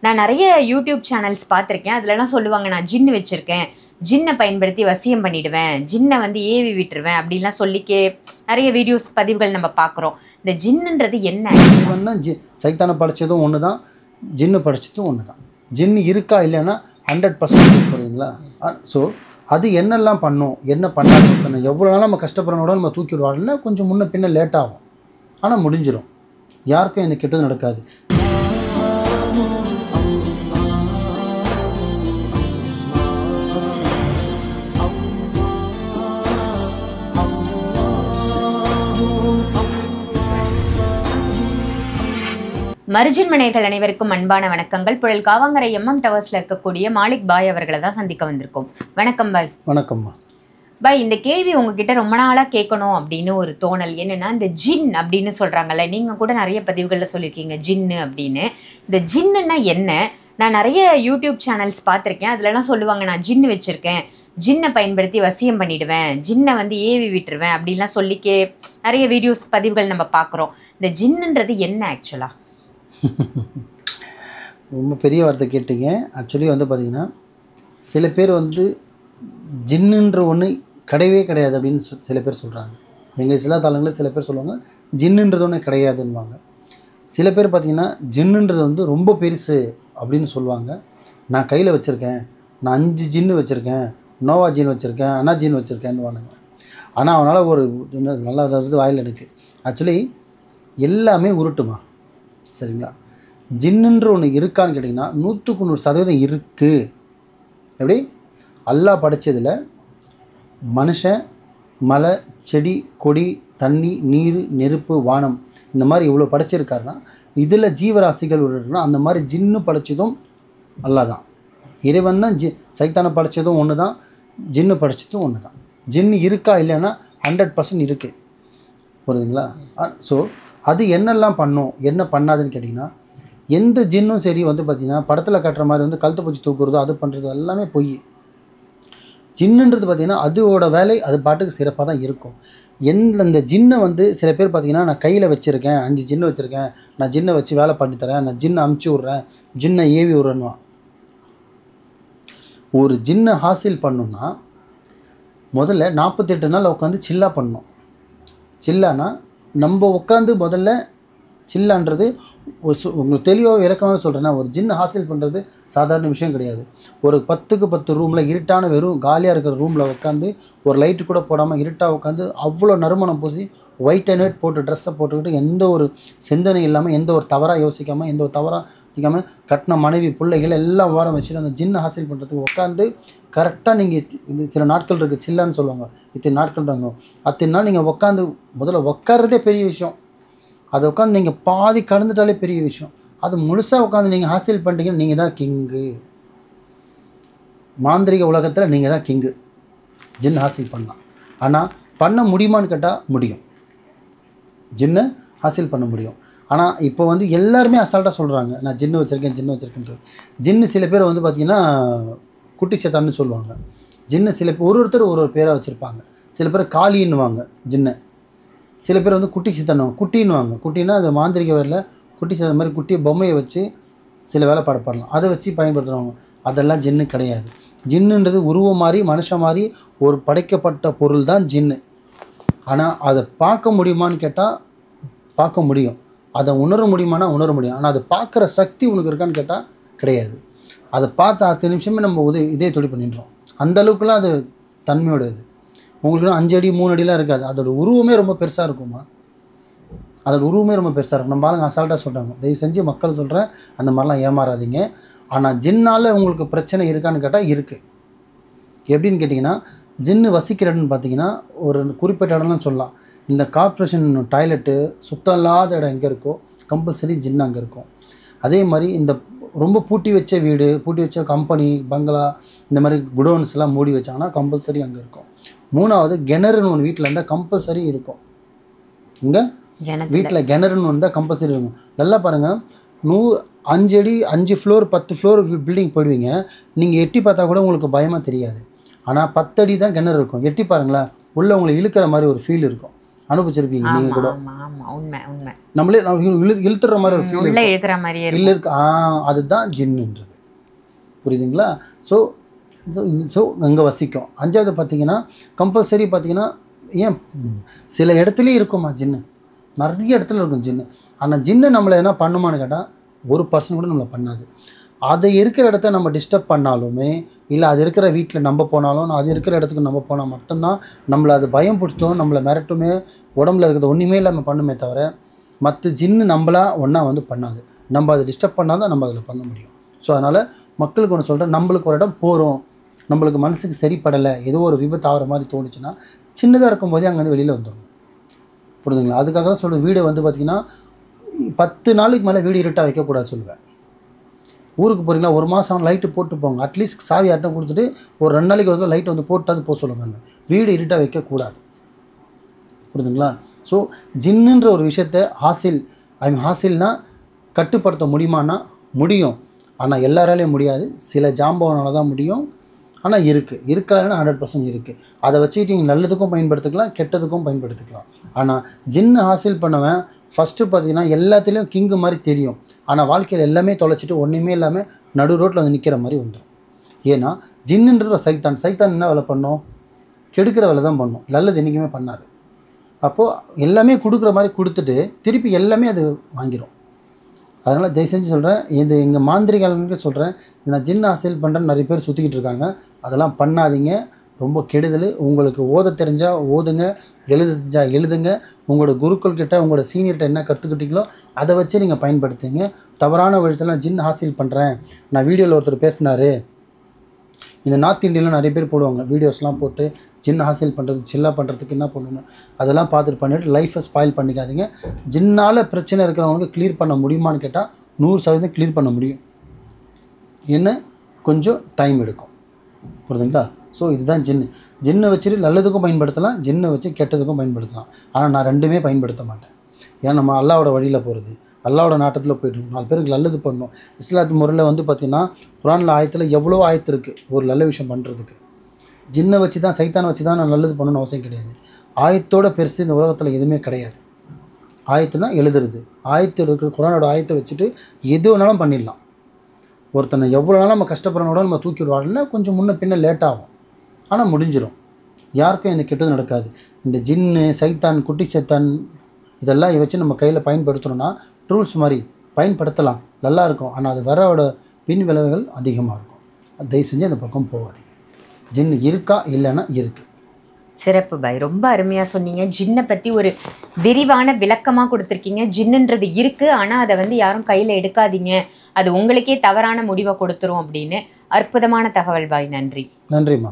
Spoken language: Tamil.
நான் நிறைய யூடியூப் சேனல்ஸ் பார்த்துருக்கேன். அதுலலாம் சொல்லுவாங்க, நான் ஜின்னு வச்சுருக்கேன், ஜின்னை பயன்படுத்தி வசியம் பண்ணிடுவேன், ஜின்னை வந்து ஏவி விட்டுருவேன் அப்படின்லாம் சொல்லிக்கே நிறைய வீடியோஸ் பதிவுகள் நம்ம பார்க்குறோம். இந்த ஜின்னுன்றது என்ன? சைத்தானை படைச்சதும் ஒன்று தான், ஜின்னு படைச்சதும் ஒன்று தான். ஜின்னு இருக்கா இல்லைன்னா 100% போடுறீங்களா? ஸோ அது என்னெல்லாம் பண்ணும், என்ன பண்ணாலும் எவ்வளோ நாள் நம்ம கஷ்டப்படுறோட நம்ம தூக்கி விடுவாங்கன்னா கொஞ்சம் முன்ன பின்ன லேட் ஆகும், ஆனால் முடிஞ்சிடும். யாருக்கும் இந்த கெட்டது நடக்காது. மர்ஜின் மனையர்கள் அனைவருக்கும் அன்பான வணக்கங்கள். புழல் காவாங்கரை எம்எம் டவர்ஸில் இருக்கக்கூடிய மாலிக் பாய் அவர்களை தான் சந்திக்க வந்திருக்கோம். வணக்கம் பாய். வணக்கம்மா. பாய், இந்த கேள்வி உங்ககிட்ட ரொம்ப நாளாக கேட்கணும் அப்படின்னு ஒரு தோணல். என்னென்னா, இந்த ஜின் அப்படின்னு சொல்கிறாங்கல்ல, நீங்கள் கூட நிறைய பதிவுகளில் சொல்லியிருக்கீங்க ஜின்னு அப்படின்னு. இந்த ஜின்னுன்னா என்ன? நான் நிறைய யூடியூப் சேனல்ஸ் பார்த்துருக்கேன். அதுலலாம் சொல்லுவாங்க, நான் ஜின்னு வச்சுருக்கேன், ஜின்னை பயன்படுத்தி வசியம் பண்ணிடுவேன், ஜின்னை வந்து ஏவி விட்டுருவேன் அப்படின்லாம் சொல்லிக்கே நிறைய வீடியோஸ் பதிவுகள் நம்ம பார்க்குறோம். இந்த ஜின்னுன்றது என்ன ஆக்சுவலாக? ரொம்ப பெரிய வார்த்தை கேட்டீங்க. ஆக்சுவலி வந்து பார்த்திங்கன்னா, சில பேர் வந்து ஜின்னுன்ற ஒன்று கிடையவே கிடையாது அப்படின்னு சில பேர் சொல்கிறாங்க. எங்கள் சில தலங்களில் சில பேர் சொல்லுவாங்க ஜின்னுன்றது ஒன்று கிடையாதுன்னுவாங்க. சில பேர் பார்த்திங்கன்னா ஜின்னுன்றது வந்து ரொம்ப பெருசு அப்படின்னு சொல்லுவாங்க. நான் கையில் வச்சுருக்கேன், நான் 5 ஜின்னு வச்சுருக்கேன், நோவா ஜின் வச்சுருக்கேன், அனா ஜின் வச்சுருக்கேன்னுவானுங்க. ஆனால் அவனால் ஒரு நல்லா வருது வாயில் எனக்கு. ஆக்சுவலி எல்லாமே உருட்டுமா, சரிங்களா? ஜின்னுன்ற ஒன்று இருக்கான்னு கேட்டிங்கன்னா 100% இருக்குது. எப்படி? அல்லாஹ் படைச்சதில் மனுஷன், மலை, செடி, கொடி, தண்ணி, நீர், நெருப்பு, வானம், இந்த மாதிரி இவ்வளோ படைச்சிருக்காருன்னா இதில் ஜீவராசிகள் இருக்குன்னா அந்த மாதிரி ஜின்னு படைச்சதும் அல்லாஹ் தான். இறைவன் தான். சைத்தானை படைச்சதும் ஒன்று தான், ஜின்னு படைச்சதும் ஒன்று தான். ஜின்னு இருக்கா இல்லைன்னா 100% இருக்குது. புரியுதுங்களா? ஸோ அது என்னெல்லாம் பண்ணும், என்ன பண்ணாதுன்னு கேட்டிங்கன்னா, எந்த ஜின்னும் சரி வந்து பார்த்திங்கன்னா படத்தில் கட்டுற மாதிரி வந்து கழுத்தை பூச்சி தூக்குறது, அது பண்ணுறது எல்லாமே பொய். ஜின்னுன்றது பார்த்திங்கன்னா அதோட வேலை அது பாட்டுக்கு சிறப்பாக தான் இருக்கும். இந்த ஜின்னை வந்து சில பேர் பார்த்திங்கன்னா, நான் கையில் வச்சுருக்கேன், 5 ஜின்னு வச்சுருக்கேன், நான் ஜின்னை வச்சு வேலை பண்ணித்தரேன், நான் ஜின்னை அமுச்சு விட்றேன், ஜின்னை ஏவி விட்றேன்னுவான். ஒரு ஜின்னை ஹாசில் பண்ணணுன்னா முதல்ல 48 நாள் உட்காந்து சில்லா பண்ணணும். சில்லானா நம்ம உட்காந்து முதல்ல சில்லான்றது உங்களுக்கு தெளிவாக இறக்கமாக சொல்கிறேன்னா, ஒரு ஜின்னு ஹாசில் பண்ணுறது சாதாரண விஷயம் கிடையாது. ஒரு 10க்கு 10 ரூமில் இருட்டான வெறும் காலியாக இருக்கிற ரூமில் உட்காந்து ஒரு லைட்டு கூட போடாமல் இருட்டாக உட்காந்து அவ்வளோ நறுமணம் பூசி ஒயிட் அண்ட் ஒயிட் போட்டு ட்ரெஸ்ஸை போட்டுக்கிட்டு எந்த ஒரு சிந்தனை இல்லாமல், எந்த ஒரு தவறாக யோசிக்காமல், எந்த ஒரு தவறாக நிற்காமல், கட்டின மனைவி பிள்ளைகள் எல்லாம் வாரம் வச்சுட்டு அந்த ஜின்னு ஹாசில் பண்ணுறதுக்கு உட்காந்து கரெக்டாக நீங்கள் இது சில நாட்கள் இருக்குது, சில்லான்னு சொல்லுவாங்க, இத்தனை நாட்கள் இருக்கும். அத்தனை நாள் நீங்கள் உட்காந்து முதல்ல உட்கார்றதே பெரிய விஷயம். அதை உட்காந்து நீங்கள் பாதி கடந்துட்டாலே பெரிய விஷயம். அது முழுசாக உட்காந்து நீங்கள் ஹாசில் பண்ணிட்டீங்கன்னா நீங்கள் தான் கிங்கு. மாந்திரிக உலகத்தில் நீங்கள் தான் கிங்கு. ஜின் ஹாசில் பண்ணலாம். ஆனால் பண்ண முடியுமான்னு கேட்டால் முடியும். ஜின்னை ஹாசில் பண்ண முடியும். ஆனால் இப்போ வந்து எல்லாருமே அசால்ட்டாக சொல்கிறாங்க, நான் ஜின்னு வச்சுருக்கேன், ஜின்னு வச்சுருக்கேன்றது. ஜின்னு சில பேர் வந்து பார்த்திங்கன்னா குட்டி சேத்தான்னு சொல்லுவாங்க. ஜின்னு சில பேர் ஒருத்தர் ஒரு பேராக வச்சுருப்பாங்க. சில பேர் காளின்னுவாங்க ஜின்னை. சில பேர் வந்து குட்டி சித்தனும் குட்டின்னுவாங்க. குட்டின்னா அது மாந்திரிக வேலை, குட்டி சித்த மாதிரி குட்டி பொம்மையை வச்சு சில வேலை பண்ணலாம், அதை வச்சு பயன்படுத்துகிறவங்க. அதெல்லாம் ஜின்னு கிடையாது. ஜின்னுன்றது உருவம் மாதிரி, மனுஷன் மாதிரி ஒரு படைக்கப்பட்ட பொருள் தான் ஜின்னு. ஆனால் அதை பார்க்க முடியுமான்னு கேட்டால் பார்க்க முடியும். அதை உணர முடியுமானா உணர முடியும். ஆனால் அதை பார்க்குற சக்தி உனக்கு இருக்கான்னு கேட்டால் கிடையாது. அதை பார்த்து அடுத்த நிமிஷமே நம்ம இதே தொழில் பண்ணிடுறோம். அந்தளவுக்குலாம் அது தன்மையோடது. உங்களுக்கு 5 அடி 3 அடிலாம் இருக்காது. அதோட உருவமே ரொம்ப பெருசாக இருக்குமா. அதோட உருவமே ரொம்ப பெருசாக இருக்கும். நம்ம ஆளுங்க அசால்ட்டாக சொல்கிறாங்க. தயவு செஞ்சு மக்கள் சொல்கிறேன், அந்த மாதிரிலாம் ஏமாறாதீங்க. ஆனால் ஜின்னால் உங்களுக்கு பிரச்சனை இருக்கான்னு கேட்டால் இருக்குது. எப்படின்னு கேட்டிங்கன்னா, ஜின்னு வசிக்கிறன்னு பார்த்தீங்கன்னா ஒரு குறிப்பிட்ட இடம்லாம் சொல்லலாம். இந்த கார்ப்பரேஷன் டாய்லெட்டு சுத்தம் இல்லாத இடம் எங்கே இருக்கோ கம்பல்சரி ஜின்னு அங்கே இருக்கும். அதே மாதிரி இந்த ரொம்ப பூட்டி வச்ச வீடு, பூட்டி வச்ச கம்பெனி, பங்களா, இந்த மாதிரி குடோன்ஸ் எல்லாம் மூடி வச்சாங்கன்னா கம்பல்சரி அங்கே இருக்கும். 3வது கிணறுன்னு ஒன்று வீட்டில் இருந்தால் கம்பல்சரி இருக்கும். இங்கே வீட்டில் கிணறுன்னு இருந்தால் கம்பல்சரி இருக்கும். நல்லா பாருங்கள், 5 அடி 5 ஃப்ளோர் 10 ஃப்ளோர் பில்டிங் போயிடுவீங்க. நீங்கள் எட்டி பார்த்தா கூட உங்களுக்கு பயமாக தெரியாது. ஆனால் 10 அடி தான் கிணறு இருக்கும். எட்டி பாருங்களேன், உள்ளே உங்களை இழுக்கிற மாதிரி ஒரு ஃபீல் இருக்கும். அனுபவிச்சிருக்கீங்க நீங்கள் கூட. ஆமாம் ஆமாம், உண்மை உண்மை. நம்மளே இழுத்துற மாதிரி ஒரு ஃபீல் உள்ளே இழுக்கிற மாதிரியே இல்லை இருக்கு. அதுதான் ஜின்னுன்றது. புரியுதுங்களா? ஸோ ஸோ அங்கே வசிக்கும். 5வது பார்த்தீங்கன்னா கம்பல்சரி பார்த்தீங்கன்னா, ஏன் சில இடத்துலையும் இருக்குமா ஜின்னு, நிறைய இடத்துல இருக்கும் ஜின்னு. ஆனால் ஜின்னு நம்மளை என்ன பண்ணுமான்னு கேட்டால் 1% கூட நம்மளை பண்ணாது. அது இருக்கிற இடத்த நம்ம டிஸ்டர்ப் பண்ணாலுமே, இல்லை அது இருக்கிற வீட்டில் நம்ம போனாலும், அது இருக்கிற இடத்துக்கு நம்ம போனால் மட்டும்தான் நம்மளை அது பயம் பிடிச்சோம், நம்மளை மிரட்டுமே, உடம்புல இருக்கிறது ஒன்றுமே இல்லாமல் பண்ணுமே தவிர, மற்ற ஜின்னு நம்மளா ஒன்றா வந்து பண்ணாது. நம்ம அதை டிஸ்டர்ப் பண்ணால் தான் நம்ம அதில் பண்ண முடியும். ஸோ அதனால் மக்களுக்கு ஒன்று சொல்கிறேன், நம்மளுக்கு ஒரு இடம் போகிறோம், நம்மளுக்கு மனசுக்கு சரிப்படலை, ஏதோ ஒரு விபத்து ஆகிற மாதிரி தோணுச்சுன்னா சின்னதாக இருக்கும்போதே அங்கேருந்து வெளியில் வந்துடணும். புரியுதுங்களா? அதுக்காக தான் சொல்லுவேன், வீடு வந்து பார்த்திங்கன்னா 10 நாளைக்கு மேலே வீடு இருட்டாக வைக்கக்கூடாது சொல்லுவேன். ஊருக்கு போகிறீங்களா, 1 மாதம் லைட்டு போட்டு போங்க. அட்லீஸ்ட் சாவி யார்ட்டும் கொடுத்துட்டு ஒரு 2 நாளைக்கு ஒரு லைட் வந்து போட்டாது போக சொல்லுவாங்க. வீடு இருட்டாக வைக்கக்கூடாது. புரியுதுங்களா? ஸோ ஜின்னுன்ற ஒரு விஷயத்தை ஹாசில்னால் கட்டுப்படுத்த முடியுமானா முடியும். ஆனால் எல்லாராலையும் முடியாது. சில ஜாம்பவனால தான் முடியும். ஆனால் இருக்காதுன்னா 100% இருக்குது. அதை வச்சுக்கிட்டு நீங்கள் நல்லதுக்கும் பயன்படுத்திக்கலாம், கெட்டதுக்கும் பயன்படுத்திக்கலாம். ஆனால் ஜின்னு ஹாசில் பண்ணவன் ஃபஸ்ட்டு பார்த்தீங்கன்னா எல்லாத்துலேயும் கிங்கு மாதிரி தெரியும். ஆனால் வாழ்க்கையில் எல்லாமே தொலைச்சிட்டு ஒன்றுமே இல்லாமல் நடு ரோட்டில் வந்து நிற்கிற மாதிரி வந்துடும். ஏன்னா ஜின்னுன்றது ஒரு சைத்தான் என்ன வேலை பண்ணோம்? கெடுக்கிற வேலை தான் பண்ணோம், நல்லது என்றைக்குமே பண்ணாது. அப்போது எல்லாமே கொடுக்குற மாதிரி கொடுத்துட்டு திருப்பி எல்லாமே அது வாங்கிடும். அதனால் தயவு செஞ்சு சொல்கிறேன், எங்கள் மாந்திரிகளுக்கு சொல்கிறேன், நான் ஜின் ஹாசில் பண்ணுறேன்னு நிறைய பேர் சுற்றிக்கிட்டு இருக்காங்க. அதெல்லாம் பண்ணாதீங்க, ரொம்ப கெடுதல். உங்களுக்கு ஓத தெரிஞ்சால் ஓதுங்க, எழுத தெரிஞ்சால் எழுதுங்க. உங்களோட குருக்கள்கிட்ட உங்களோட சீனியர்கிட்ட என்ன கற்றுக்கிட்டீங்களோ அதை வச்சு நீங்கள் பயன்படுத்துங்க. தவறான வழியில் நான் ஜின் ஹாசில் பண்ணுறேன், நான் வீடியோவில் ஒருத்தர் பேசினார், இந்த நார்த் இந்தியாவில் நிறைய பேர் போடுவாங்க வீடியோஸ்லாம் போட்டு ஜின் ஹாசில் பண்ணுறது, சில்லா பண்ணுறதுக்கு என்ன பண்ணணும் அதெல்லாம் பார்த்துட்டு பண்ணிவிட்டு லைஃப்பை ஸ்பாயில் பண்ணிக்காதீங்க. ஜின்னால் பிரச்சனை இருக்கிறவங்களுக்கு கிளியர் பண்ண முடியுமான்னு கேட்டால் 100% கிளியர் பண்ண முடியும். என்ன கொஞ்சம் டைம் எடுக்கும். புரியுதுங்களா? ஸோ இதுதான் ஜின்னை வச்சுட்டு நல்லதுக்கும் பயன்படுத்தலாம், ஜின்னை வச்சு கெட்டதுக்கும் பயன்படுத்தலாம். ஆனால் நான் ரெண்டுமே பயன்படுத்த மாட்டேன். ஏன்னா நம்ம அல்லாவோட வழியில் போகிறது, அல்லாவோட நாட்டத்தில் போய்ட்டு 4 பேருக்கு நல்லது பண்ணணும். இஸ்லாத்து முறையில் வந்து பார்த்திங்கன்னா குரானில் ஆயத்தில் எவ்வளோ ஆயத்து இருக்குது ஒரு நல்ல விஷயம் பண்ணுறதுக்கு. ஜின்னை வச்சு தான் சைத்தானை வச்சு தான் நான் நல்லது பண்ணணும்னு அவசியம் கிடையாது. ஆயத்தோட பெருசு இந்த உலகத்தில் எதுவுமே கிடையாது. ஆயத்துனா எழுதுறது, ஆயத்து இருக்கிற குரானோட ஆயத்தை வச்சுட்டு எது வேணாலும் பண்ணிடலாம். ஒருத்தனை எவ்வளோ நாளும் நம்ம கஷ்டப்படுறனோட நம்ம தூக்கி விடுவாங்கன்னா கொஞ்சம் முன்ன பின்ன லேட்டாகும், ஆனால் முடிஞ்சிடும். யாருக்கும் எந்த கெட்டது நடக்காது. இந்த ஜின்னு சைத்தான் குட்டி சைத்தான் இதெல்லாம் வச்சு நம்ம கையில் பயன்படுத்தணும்னா ட்ரூல்ஸ் மாதிரி பயன்படுத்தலாம், நல்லாயிருக்கும். ஆனால் அது வரோட பின் விளைவுகள் அதிகமாக இருக்கும். தயவு செஞ்சு அந்த பக்கம் போகாதீங்க. ஜின்னு இருக்கா இல்லைன்னா இருக்குது. சிறப்பு பாய், ரொம்ப அருமையாக சொன்னீங்க. ஜின்னை பற்றி ஒரு விரிவான விளக்கமாக கொடுத்துருக்கீங்க. ஜின்னுன்றது இருக்குது, ஆனால் அதை வந்து யாரும் கையில் எடுக்காதீங்க, அது உங்களுக்கே தவறான முடிவை கொடுத்துரும் அப்படின்னு. அற்புதமான தகவல் பாய். நன்றி. நன்றிம்மா.